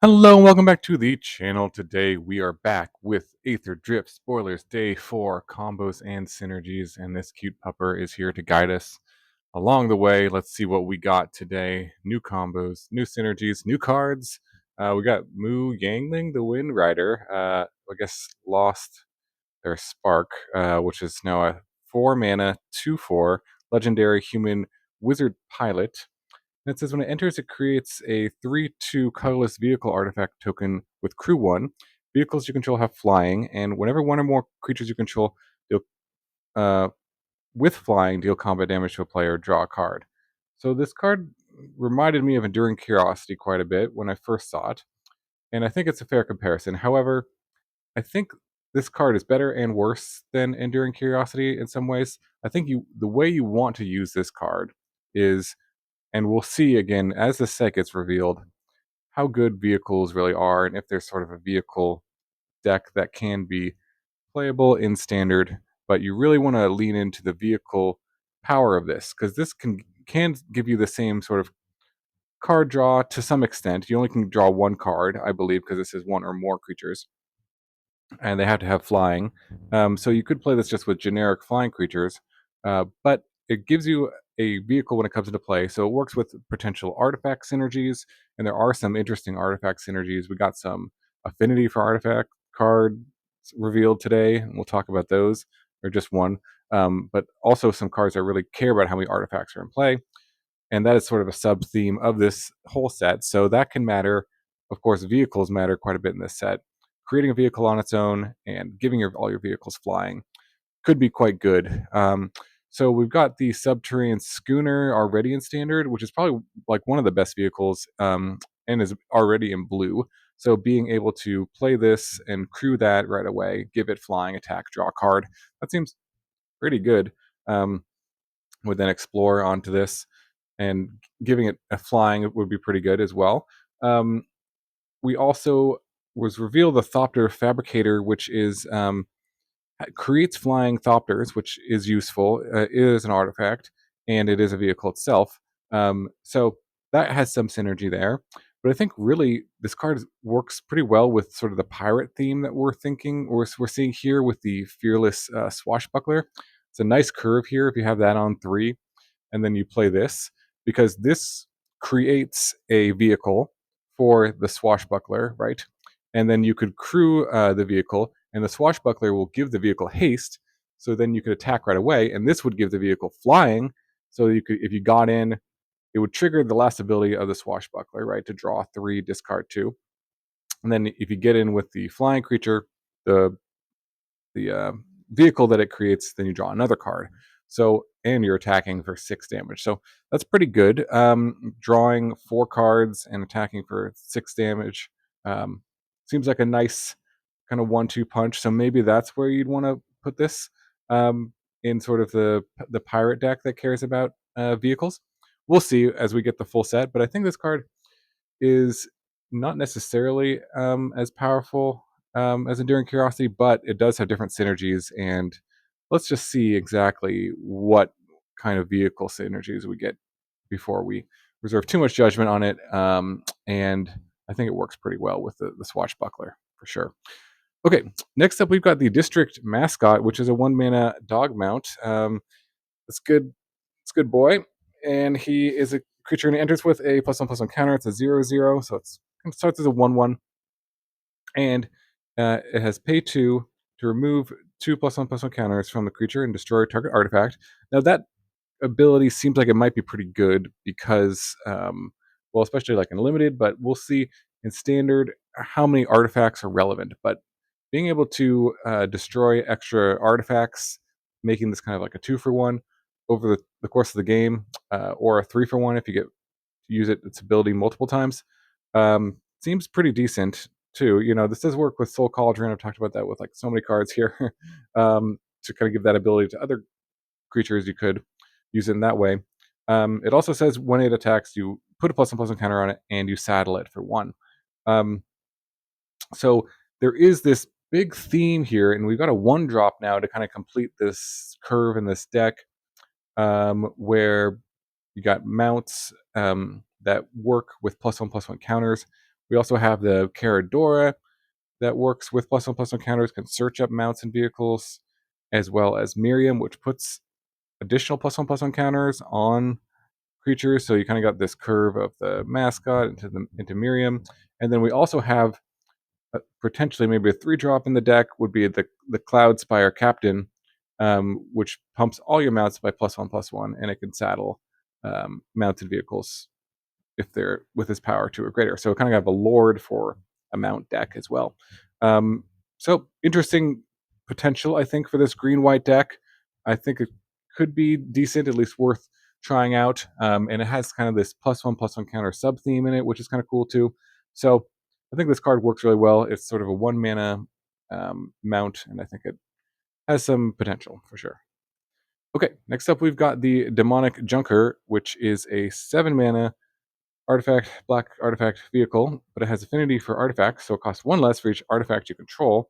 Hello and welcome back to the channel. Today we are back with Aetherdrift spoilers day 4 combos and synergies, and this cute pupper is here to guide us along the way. Let's see what we got today. New combos, new synergies, new cards. We got Mu Yanling, the Wind Rider. I guess lost their spark, which is now a 4 mana 2/4 legendary human wizard pilot. And it says when it enters, it creates a 3/2 colorless vehicle artifact token with crew 1. Vehicles you control have flying, and whenever one or more creatures you control deal, uh, with flying deal combat damage to a player, draw a card. So this card reminded me of Enduring Curiosity quite a bit when I first saw it, and I think it's a fair comparison. However, I think this card is better and worse than Enduring Curiosity in some ways. I think the way you want to use this card is, and we'll see again as the set gets revealed, how good vehicles really are, and if there's sort of a vehicle deck that can be playable in standard, but you really want to lean into the vehicle power of this, because this can give you the same sort of card draw to some extent. You only can draw one card, I believe, because this is one or more creatures, and they have to have flying. So you could play this just with generic flying creatures, but it gives you a vehicle when it comes into play. So it works with potential artifact synergies, and there are some interesting artifact synergies. We got some affinity for artifact cards revealed today, and we'll talk about those, or just one. But also some cards that really care about how many artifacts are in play, and that is sort of a sub theme of this whole set. So that can matter. Of course, vehicles matter quite a bit in this set. Creating a vehicle on its own and giving all your vehicles flying could be quite good. So we've got the Subterranean Schooner already in standard, which is probably like one of the best vehicles, and is already in blue. So being able to play this and crew that right away, give it flying, attack, draw a card, that seems pretty good. Would then explore onto this, and giving it a flying would be pretty good as well. Um, we also was revealed the Thopter Fabricator, which is creates flying Thopters, which is useful. It is an artifact, and it is a vehicle itself. So that has some synergy there. But I think really this card works pretty well with sort of the pirate theme that we're thinking, or we're seeing here with the Fearless Swashbuckler. It's a nice curve here if you have that on 3, and then you play this, because this creates a vehicle for the Swashbuckler, right? And then you could crew the vehicle, and the Swashbuckler will give the vehicle haste, so then you could attack right away, and this would give the vehicle flying, so you could, if you got in, it would trigger the last ability of the Swashbuckler, right, to draw 3, discard 2. And then if you get in with the flying creature, the the vehicle that it creates, then you draw another card. So, and you're attacking for 6 damage. So that's pretty good. Drawing 4 cards and attacking for 6 damage seems like a nice kind of 1-2 punch. So maybe that's where you'd want to put this, in sort of the pirate deck that cares about vehicles. We'll see as we get the full set, but I think this card is not necessarily as powerful as Enduring Curiosity, but it does have different synergies. And let's just see exactly what kind of vehicle synergies we get before we reserve too much judgment on it. And I think it works pretty well with the Swashbuckler for sure. Okay, next up we've got the District Mascot, which is a 1 mana dog mount. It's good. It's a good boy, and he is a creature and he enters with a +1/+1 counter. It's a 0/0, so it starts as a 1/1, and it has pay 2 to remove 2 +1/+1 counters from the creature and destroy target artifact. Now that ability seems like it might be pretty good because, well, especially like in limited, but we'll see in standard how many artifacts are relevant. But being able to destroy extra artifacts, making this kind of like a 2-for-1 over the course of the game, or a 3-for-1 if you get to use its ability multiple times, seems pretty decent too. You know, this does work with Soul Cauldron. I've talked about that with like so many cards here, to kind of give that ability to other creatures. You could use it in that way. It also says when it attacks, you put a +1/+1 counter on it and you saddle it for 1. Um, so there is this big theme here, and we've got a 1-drop now to kind of complete this curve in this deck, where you got mounts that work with +1/+1 counters. We also have the Caradora that works with +1/+1 counters, can search up mounts and vehicles, as well as Miriam, which puts additional +1/+1 counters on creatures. So you kind of got this curve of the mascot into Miriam, and then we also have potentially maybe a 3-drop in the deck would be the Cloud Spire Captain, which pumps all your mounts by +1/+1, and it can saddle mounted vehicles if they're with his power 2 or greater. So kind of have a Lord for a mount deck as well. So interesting potential, I think, for this green-white deck. I think it could be decent, at least worth trying out. And it has kind of this +1/+1 counter sub theme in it, which is kind of cool too. So I think this card works really well. It's sort of a 1 mana mount, and I think it has some potential for sure. Okay, next up we've got the Demonic Junker, which is a 7 mana artifact, black artifact vehicle, but it has affinity for artifacts, so it costs 1 less for each artifact you control.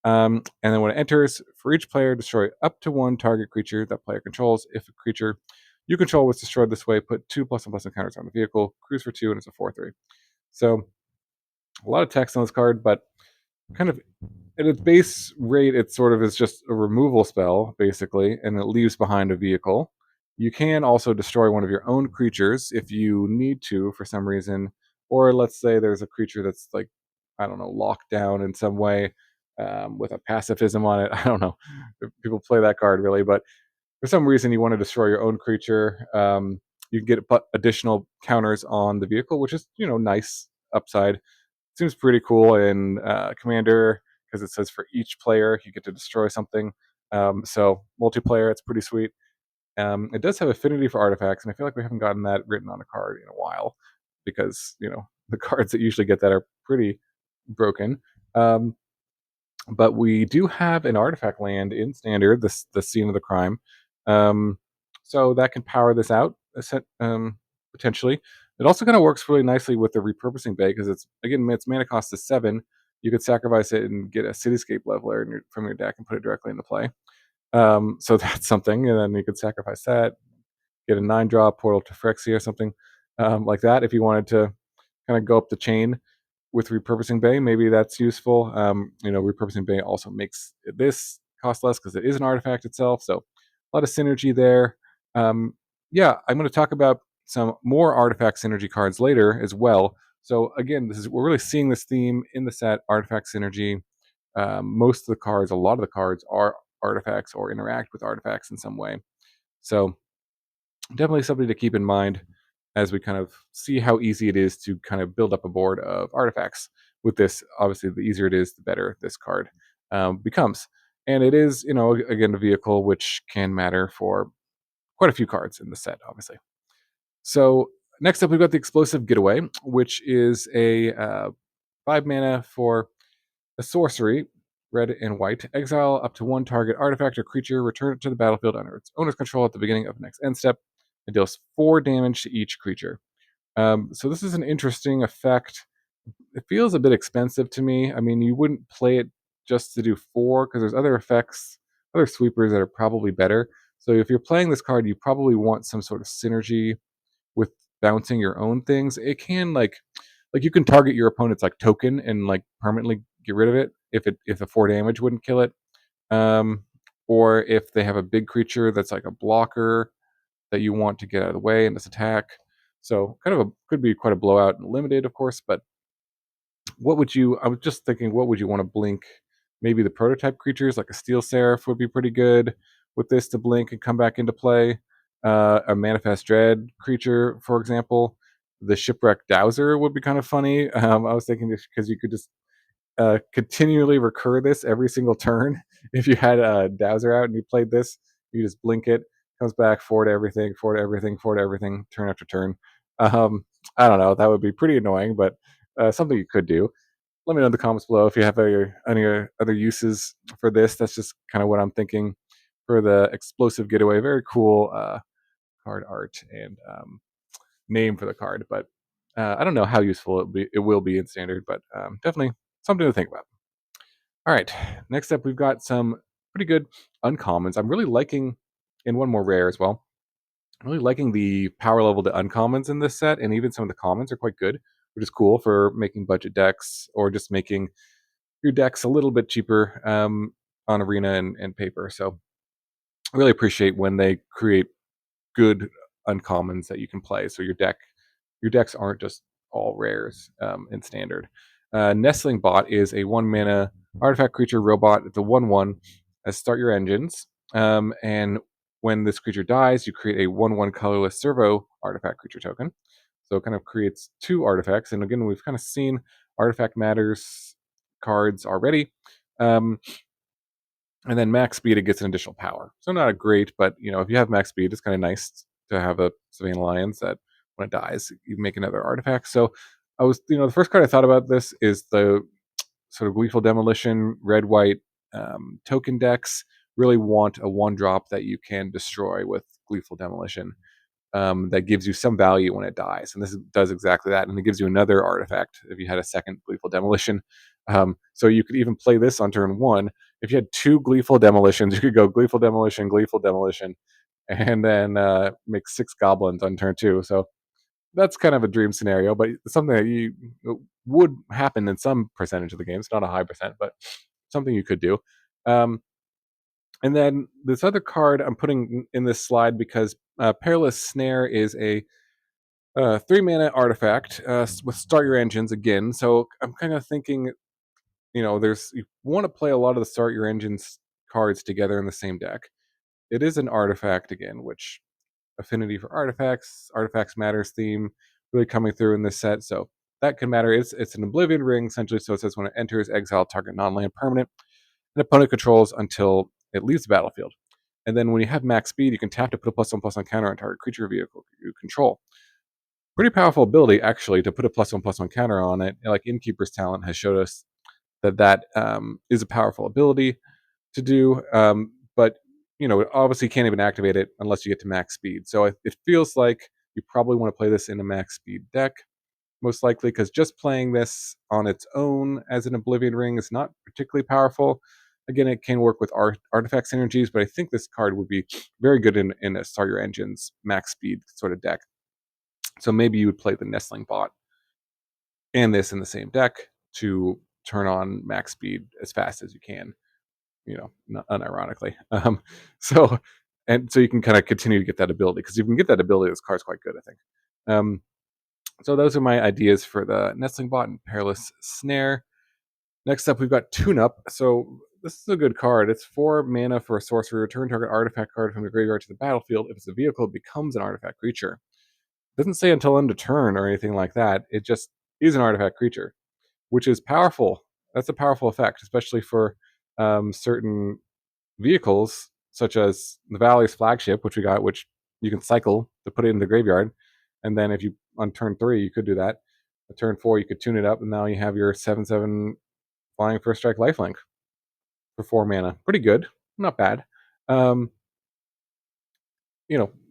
And then when it enters, for each player, destroy up to 1 target creature that player controls. If a creature you control was destroyed this way, put 2 +1/+1 counters on the vehicle, cruise for 2, and it's a 4/3. So a lot of text on this card, but kind of at its base rate, it sort of is just a removal spell, basically, and it leaves behind a vehicle. You can also destroy one of your own creatures if you need to for some reason, or let's say there's a creature that's like, I don't know, locked down in some way with a pacifism on it. I don't know if people play that card really, but for some reason you want to destroy your own creature. You can get additional counters on the vehicle, which is nice upside. Seems pretty cool in Commander because it says for each player you get to destroy something. So multiplayer, it's pretty sweet. It does have affinity for artifacts, and I feel like we haven't gotten that written on a card in a while because the cards that usually get that are pretty broken. Um, but we do have an artifact land in standard, the scene of the crime, um, so that can power this out potentially. It also kind of works really nicely with the repurposing bay because its mana cost is 7. You could sacrifice it and get a cityscape leveler from your deck and put it directly into play. So that's something, and then you could sacrifice that, get a 9-drop portal to Phyrexia or something like that if you wanted to kind of go up the chain with repurposing bay. Maybe that's useful. Repurposing bay also makes this cost less because it is an artifact itself, so a lot of synergy there. Yeah, I'm going to talk about some more artifact synergy cards later as well. So again, we're really seeing this theme in the set: artifact synergy. Most of the cards, a lot of the cards, are artifacts or interact with artifacts in some way. So definitely something to keep in mind as we kind of see how easy it is to kind of build up a board of artifacts with this. Obviously, the easier it is, the better this card becomes. And it is, again, a vehicle which can matter for quite a few cards in the set, obviously. So next up, we've got the Explosive Getaway, which is a 5 mana for a sorcery, red and white. Exile up to 1 target artifact or creature, return it to the battlefield under its owner's control at the beginning of the next end step. It deals 4 damage to each creature. So this is an interesting effect. It feels a bit expensive to me. I mean, you wouldn't play it just to do 4 because there's other effects, other sweepers that are probably better. So if you're playing this card, you probably want some sort of synergy with bouncing your own things. It can like you can target your opponent's like token and like permanently get rid of it if the 4 damage wouldn't kill it. Um, or if they have a big creature that's like a blocker that you want to get out of the way in this attack. So kind of could be quite a blowout and limited, of course. But I was just thinking, what would you want to blink? Maybe the prototype creatures like a Steel Seraph would be pretty good with this to blink and come back into play. A Manifest Dread creature, for example. The Shipwreck Dowser would be kind of funny. I was thinking because you could just continually recur this every single turn. If you had a Dowser out and you played this, you just blink it, comes back, forward everything, forward everything, forward everything, turn after turn. I don't know. That would be pretty annoying, but something you could do. Let me know in the comments below if you have any other uses for this. That's just kind of what I'm thinking for the Explosive Getaway. Very cool card art and name for the card, but I don't know how useful it will be in standard, but definitely something to think about. All right, next up we've got some pretty good uncommons. I'm really liking, and one more rare as well. I'm really liking the power level to uncommons in this set, and even some of the commons are quite good. which is cool for making budget decks or just making your decks a little bit cheaper on Arena and paper. So I really appreciate when they create good uncommons that you can play. So your decks aren't just all rares in standard. Nestling Bot is a 1 mana artifact creature robot. It's a 1/1. Start your engines. And when this creature dies, you create a 1/1 colorless servo artifact creature token. So it kind of creates two artifacts. And again, we've kind of seen Artifact Matters cards already. And then max speed, it gets an additional power. So not a great, but if you have max speed, it's kind of nice to have a Savannah Lions that when it dies, you make another artifact. So the first card I thought about this is the sort of Gleeful Demolition, red white token decks really want a 1-drop that you can destroy with Gleeful Demolition. That gives you some value when it dies. And this does exactly that. And it gives you another artifact if you had a second Gleeful Demolition. So you could even play this on turn 1. If you had 2 Gleeful Demolitions, you could go Gleeful Demolition, and then make 6 Goblins on turn 2. So that's kind of a dream scenario, but something that would happen in some percentage of the games. Not a high percent, but something you could do. And then this other card I'm putting in this slide because Perilous Snare is a 3 mana artifact with Start Your Engines again. So I'm kind of thinking, you want to play a lot of the Start Your Engines cards together in the same deck. It is an artifact again, which Affinity for Artifacts Matters theme really coming through in this set. So that can matter. It's an Oblivion Ring essentially. So it says when it enters, exile target non-land permanent an opponent controls until it leaves the battlefield. And then when you have max speed, you can tap to put a +1/+1 counter on target creature vehicle you control. Pretty powerful ability, actually, to put a +1/+1 counter on it. Like Innkeeper's Talent has showed us that is a powerful ability to do. But obviously you can't even activate it unless you get to max speed. So it feels like you probably want to play this in a max speed deck, most likely, because just playing this on its own as an Oblivion Ring is not particularly powerful. Again, it can work with artifact synergies, but I think this card would be very good in a Start Your Engines max speed sort of deck. So maybe you would play the Nestling Bot and this in the same deck to turn on max speed as fast as you can, not unironically. So you can kind of continue to get that ability, because if you can get that ability, this card's quite good, I think. So those are my ideas for the Nestling Bot and Perilous Snare. Next up, we've got Tune Up. So this is a good card. It's 4 mana for a sorcery. Return target artifact card from the graveyard to the battlefield. If it's a vehicle, it becomes an artifact creature. It doesn't say until end of turn or anything like that. It just is an artifact creature, which is powerful. That's a powerful effect, especially for certain vehicles, such as the Valley's Flagship, which you can cycle to put it in the graveyard. And then if you, on turn 3, you could do that. On turn 4, you could tune it up, and now you have your 7/7 flying first strike lifelink for 4 mana. Pretty good. Not bad.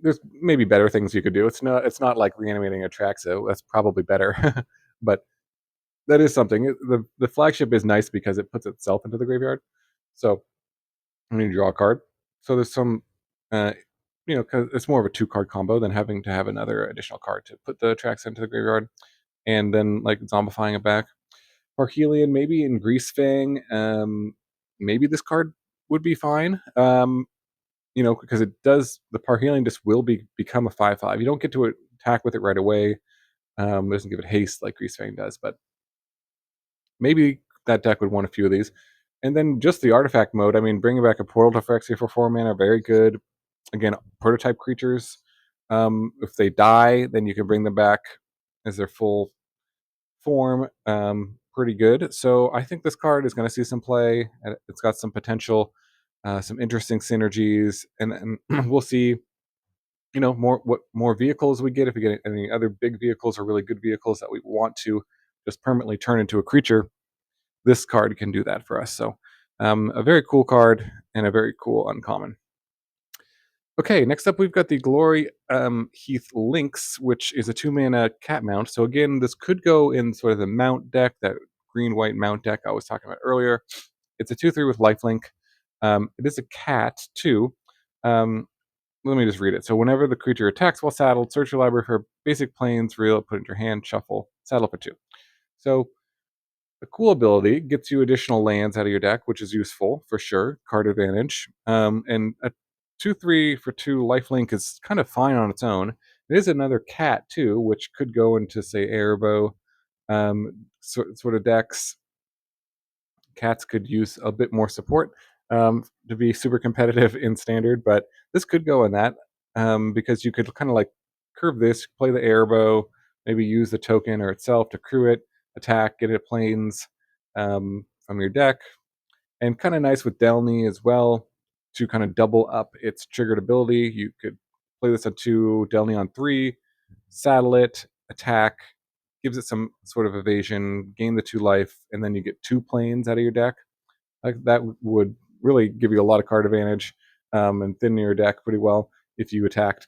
There's maybe better things you could do. It's not like reanimating a Traxo. That's probably better. But that is something. The flagship is nice because it puts itself into the graveyard. So when you draw a card. So there's some, because it's more of a 2-card combo than having to have another additional card to put the tracks into the graveyard and then like zombifying it back. Parhelion, maybe in Greasefang, maybe this card would be fine. Because it does, the Parhelion just will become a 5/5. You don't get to attack with it right away. It doesn't give it haste like Greasefang does, but maybe that deck would want a few of these. And then just the artifact mode. I mean, bringing back a Portal to Phyrexia for 4 mana, very good. Again, prototype creatures. If they die, then you can bring them back as their full form. Pretty good. So I think this card is going to see some play. It's got some potential, some interesting synergies, and we'll see. What more vehicles we get, if we get any other big vehicles or really good vehicles that we want to just permanently turn into a creature. This card can do that for us. So a very cool card and a very cool uncommon. Okay, next up we've got the Glory Heath Lynx, which is a 2-mana cat mount. So again, this could go in sort of the mount deck, that green-white mount deck I was talking about earlier. It's a 2/3 with lifelink. It is a cat too. let me just read it. So whenever the creature attacks while saddled, search your library for basic planes, reel it, put it in your hand, shuffle, saddle for 2. So the cool ability gets you additional lands out of your deck, which is useful for sure. Card advantage. And a 2/3 for 2 lifelink is kind of fine on its own. It is another cat too, which could go into say Airbow sort of decks. Cats could use a bit more support to be super competitive in standard, but this could go in that because you could kind of like curve this, play the Airbow, maybe use the token or itself to crew it, attack, get it planes from your deck, and kind of nice with Delny as well to kind of double up its triggered ability. You could play this on 2, Delny on 3, saddle it, attack, gives it some sort of evasion, gain the 2 life, and then you get 2 planes out of your deck. Like that would really give you a lot of card advantage and thin your deck pretty well if you kept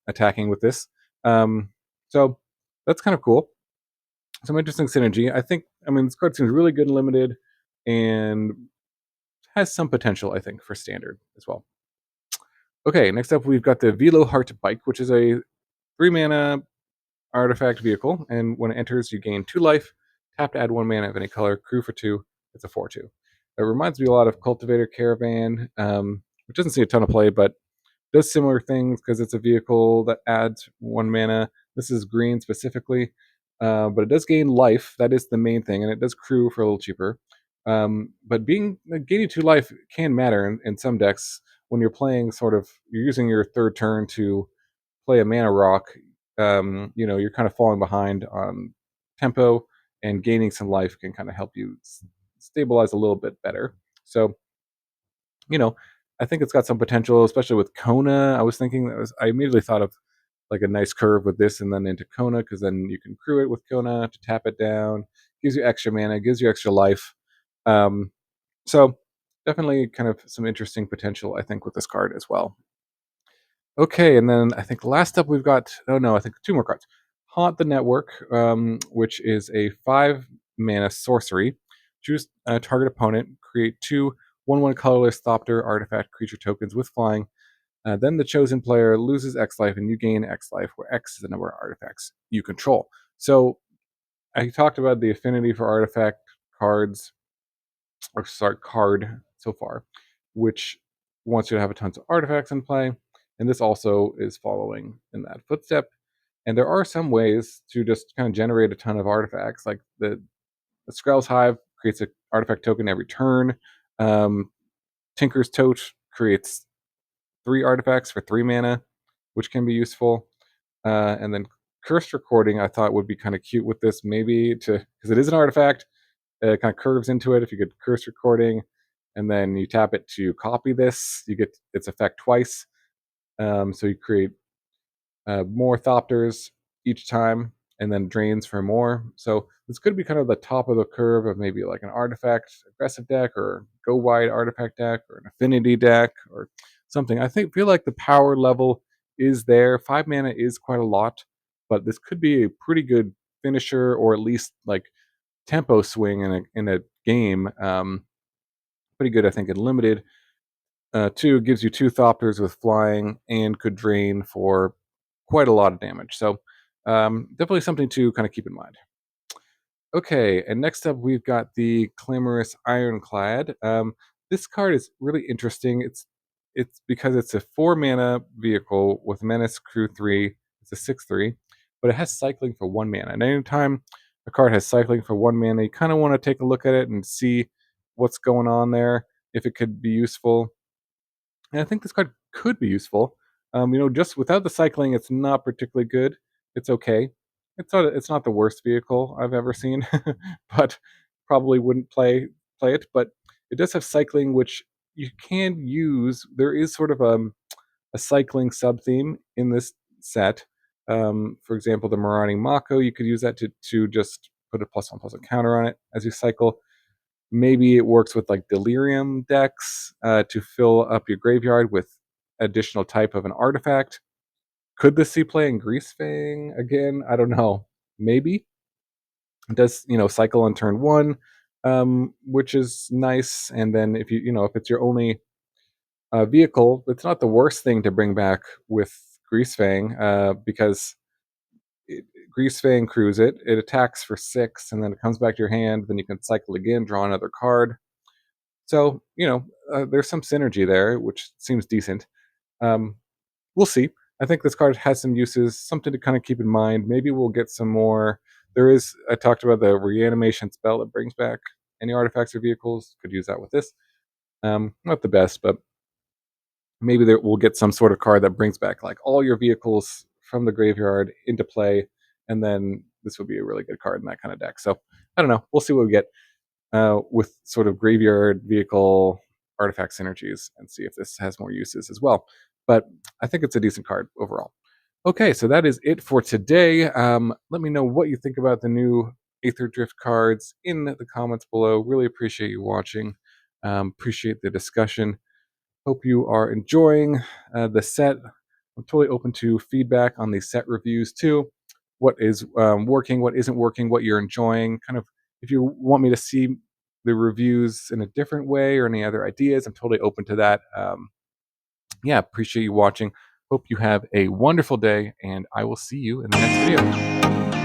attacking with this. So that's kind of cool. Some interesting synergy. I mean, this card seems really good and limited, and has some potential, I think, for standard as well. Okay, next up we've got the Velo Heart Bike, which is a 3 mana artifact vehicle, and when it enters, you gain 2 life. Tap to add 1 mana of any color. Crew for 2. It's a 4/2. It reminds me a lot of Cultivator Caravan, which doesn't see a ton of play, but does similar things because it's a vehicle that adds 1 mana. This is green specifically, but it does gain life. That is the main thing, and it does crew for a little cheaper. But gaining 2 life can matter in some decks when you're playing you're using your third turn to play a mana rock. You're kind of falling behind on tempo, and gaining some life can kind of help you stabilize a little bit better. So you know, I think it's got some potential, especially with Kona. I immediately thought of like a nice curve with this and then into Kona, because then you can crew it with Kona to tap it down, gives you extra mana, gives you extra life. Um, so definitely kind of some interesting potential, I think, with this card as well. Okay, and then I think last up we've got, oh no, I think 2 more cards. Haunt the Network, which is a 5 mana sorcery. Choose a target opponent, create 2 1/1 colorless Thopter artifact creature tokens with flying. Then the chosen player loses X life and you gain X life, where X is the number of artifacts you control. So I talked about the affinity for artifact cards, or sorry, card so far, which wants you to have tons of artifacts in play. And this also is following in that footstep. And there are some ways to just kind of generate a ton of artifacts, like the Skrell's Hive creates an artifact token every turn. Um, Tinker's Tote creates 3 artifacts for 3 mana, which can be useful. And then Cursed Recording, I thought would be kind of cute with this, maybe because it is an artifact. It kind of curves into it. If you get Cursed Recording, and then you tap it to copy this, you get its effect twice. So you create more Thopters each time, and then drains for more. So this could be kind of the top of the curve of maybe like an artifact aggressive deck, or go wide artifact deck, or an affinity deck, or something. Feel like the power level is there. 5 mana is quite a lot, but this could be a pretty good finisher, or at least like tempo swing in a game. Pretty good, I think, in limited. 2 gives you 2 Thopters with flying and could drain for quite a lot of damage. So definitely something to kind of keep in mind. Okay, and next up we've got the Clamorous Ironclad. This card is really interesting. It's because it's a 4 mana vehicle with Menace Crew 3. It's a 6/3, but it has cycling for 1 mana. And anytime a card has cycling for 1 mana, you kind of want to take a look at it and see what's going on there, if it could be useful. And I think this card could be useful. Just without the cycling, it's not particularly good. It's okay. It's not the worst vehicle I've ever seen, but probably wouldn't play it. But it does have cycling, which you can use. There is sort of a cycling sub theme in this set. For example, the Marauding Mako, you could use that to just put a +1/+1 counter on it as you cycle. Maybe it works with like Delirium decks to fill up your graveyard with additional type of an artifact. Could this see play in Greasefang again? I don't know. Maybe it does. Cycle on turn 1, which is nice. And then if if it's your only vehicle. It's not the worst thing to bring back with Greasefang, because it, Greasefang crews it. It attacks for 6, and then it comes back to your hand. Then you can cycle again, draw another card. So there's some synergy there, which seems decent. Um, we'll see. I think this card has some uses, something to kind of keep in mind. Maybe we'll get some more. I talked about the reanimation spell that brings back any artifacts or vehicles. Could use that with this. Not the best, but maybe we'll get some sort of card that brings back like all your vehicles from the graveyard into play, and then this would be a really good card in that kind of deck. So I don't know. We'll see what we get with sort of graveyard vehicle artifact synergies, and see if this has more uses as well. But I think it's a decent card overall. Okay, so that is it for today. Let me know what you think about the new Aetherdrift cards in the comments below. Really appreciate you watching. Appreciate the discussion. Hope you are enjoying the set. I'm totally open to feedback on the set reviews too. What is working, what isn't working, what you're enjoying. Kind of, if you want me to see the reviews in a different way or any other ideas, I'm totally open to that. Yeah, appreciate you watching. Hope you have a wonderful day, and I will see you in the next video.